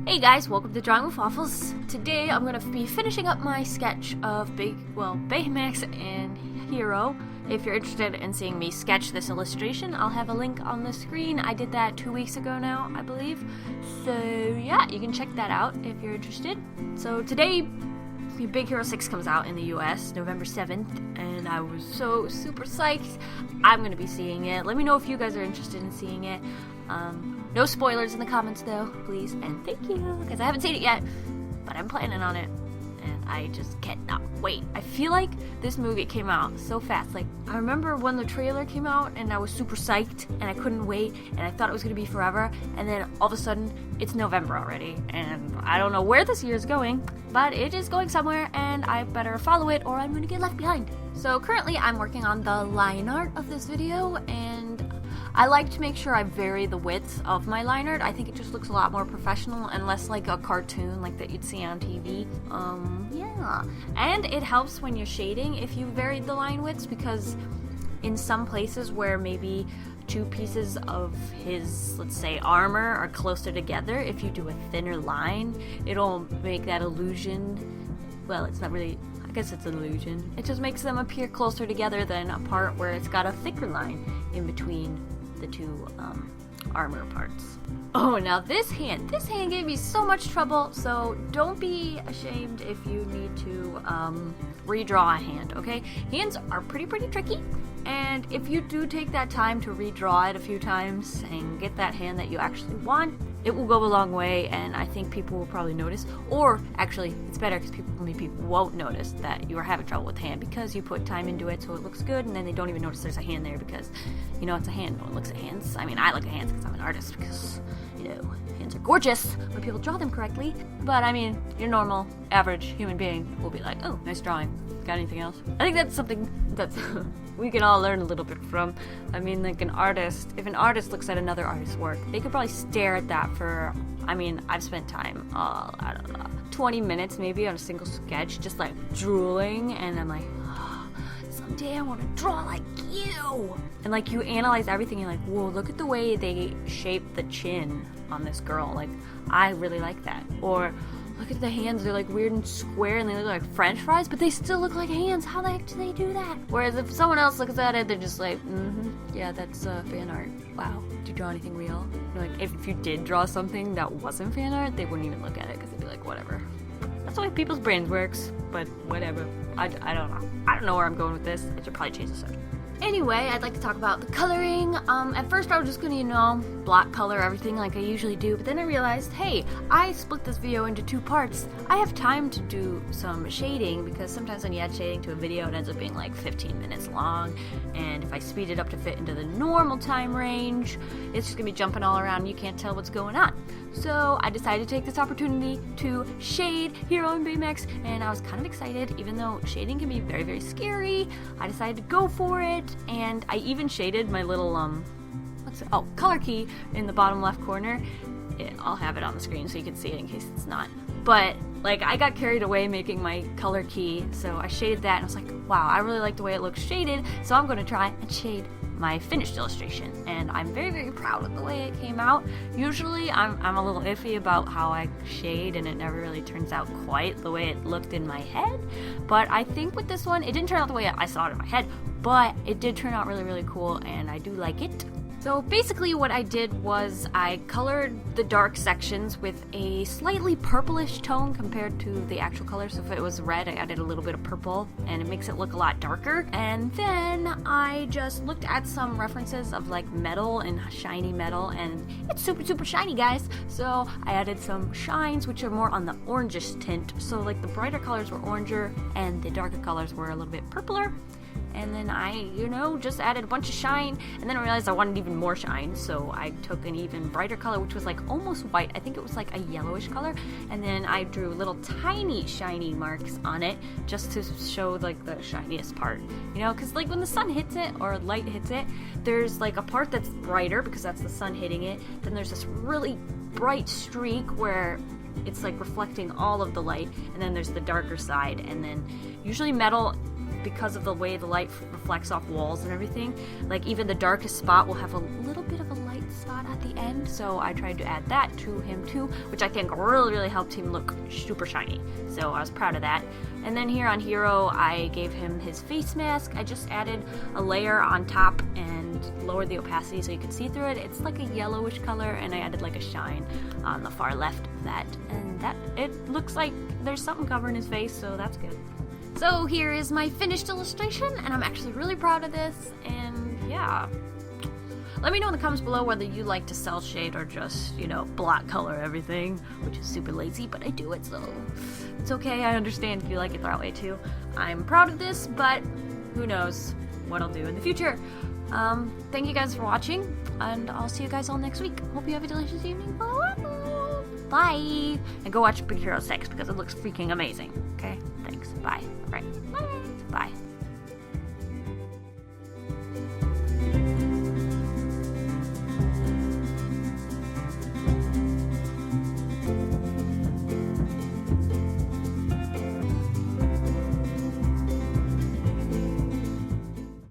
Hey guys, welcome to Drawing with Waffles. Today I'm going to be finishing up my sketch of Baymax and Hiro. If you're interested in seeing me sketch this illustration, I'll have a link on the screen. I did that 2 weeks ago now, I believe. So yeah, you can check that out if you're interested. So today, Big Hero 6 comes out in the US, November 7th, and I was so super psyched. I'm going to be seeing it. Let me know if you guys are interested in seeing it. No spoilers in the comments though, please, and thank you, because I haven't seen it yet, but I'm planning on it, and I just cannot wait. I feel like this movie came out so fast. Like, I remember when the trailer came out, and I was super psyched, and I couldn't wait, and I thought it was going to be forever, and then all of a sudden, it's November already, and I don't know where this year is going, but it is going somewhere, and I better follow it, or I'm going to get left behind. So currently, I'm working on the line art of this video, and I like to make sure I vary the width of my line art. I think it just looks a lot more professional and less like a cartoon like that you'd see on TV. Yeah. And it helps when you're shading if you varied the line widths, because in some places where maybe two pieces of his, let's say, armor are closer together, if you do a thinner line, it'll make that illusion, well, it's not really, I guess it's an illusion. It just makes them appear closer together than a part where it's got a thicker line in between the two armor parts. Oh, now this hand gave me so much trouble, so don't be ashamed if you need to redraw a hand, okay? Hands are pretty tricky, and if you do take that time to redraw it a few times and get that hand that you actually want, it will go a long way, and I think people will probably notice. Or actually, it's better because people won't notice that you are having trouble with the hand because you put time into it, so it looks good, and then they don't even notice there's a hand there because, you know, it's a hand. No one looks at hands. I mean, I look at hands because I'm an artist, because, you know, hands are gorgeous when people draw them correctly. But I mean, your normal, average human being will be like, oh, nice drawing. Got anything else? I think that's something that's we can all learn a little bit from. I mean, like an artist, if an artist looks at another artist's work, they could probably stare at that for, I mean, I've spent time, I don't know, 20 minutes maybe on a single sketch, just like drooling, and I'm like, oh, someday I want to draw like you. And like you analyze everything, you're like, whoa, look at the way they shape the chin on this girl. Like, I really like that. Or look at the hands, they're like weird and square and they look like french fries, but they still look like hands. How the heck do they do that? Whereas if someone else looks at it, they're just like, yeah, that's fan art. Wow, did you draw anything real? Like, if you did draw something that wasn't fan art, they wouldn't even look at it because they'd be like, whatever. That's the way people's brains works, but whatever. I don't know. I don't know where I'm going with this. I should probably change the subject. Anyway, I'd like to talk about the coloring. At first I was just gonna, you know, block color everything like I usually do, but then I realized, hey, I split this video into 2 parts. I have time to do some shading, because sometimes when you add shading to a video, it ends up being like 15 minutes long, and if I speed it up to fit into the normal time range, it's just gonna be jumping all around and you can't tell what's going on. So I decided to take this opportunity to shade Hiro and Baymax, and I was kind of excited, even though shading can be very scary. I decided to go for it, and I even shaded my little color key in the bottom left corner. I'll have it on the screen so you can see it in case it's not. But like, I got carried away making my color key, so I shaded that and I was like, wow, I really like the way it looks shaded, so I'm going to try and shade my finished illustration, and I'm very proud of the way it came out. Usually I'm a little iffy about how I shade, and it never really turns out quite the way it looked in my head, but I think with this one, it didn't turn out the way I saw it in my head, but it did turn out really cool, and I do like it. So basically what I did was I colored the dark sections with a slightly purplish tone compared to the actual color. So if it was red, I added a little bit of purple, and it makes it look a lot darker. And then I just looked at some references of like metal and shiny metal, and it's super shiny, guys. So I added some shines, which are more on the orangish tint. So like the brighter colors were oranger and the darker colors were a little bit purpler. And then I, you know, just added a bunch of shine, and then I realized I wanted even more shine, so I took an even brighter color, which was like almost white. I think it was like a yellowish color, and then I drew little tiny shiny marks on it just to show like the shiniest part, you know, because like when the sun hits it or light hits it, there's like a part that's brighter because that's the sun hitting it, then there's this really bright streak where it's like reflecting all of the light, and then there's the darker side, and then usually metal, because of the way the light reflects off walls and everything, like even the darkest spot will have a little bit of a light spot at the end, so I tried to add that to him too, which I think really helped him look super shiny. So I was proud of that. And then here on Hiro, I gave him his face mask. I just added a layer on top and lowered the opacity so you could see through it. It's like a yellowish color, and I added like a shine on the far left of that. And that, it looks like there's something covering his face, so that's good. So here is my finished illustration, and I'm actually really proud of this, and yeah. Let me know in the comments below whether you like to cell shade or just, you know, block color everything, which is super lazy, but I do it, so it's okay. I understand if you like it that way too. I'm proud of this, but who knows what I'll do in the future. Thank you guys for watching, and I'll see you guys all next week. Hope you have a delicious evening. Bye! And go watch Big Hero 6 because it looks freaking amazing. Okay? Thanks. Bye. Alright. Bye. Bye.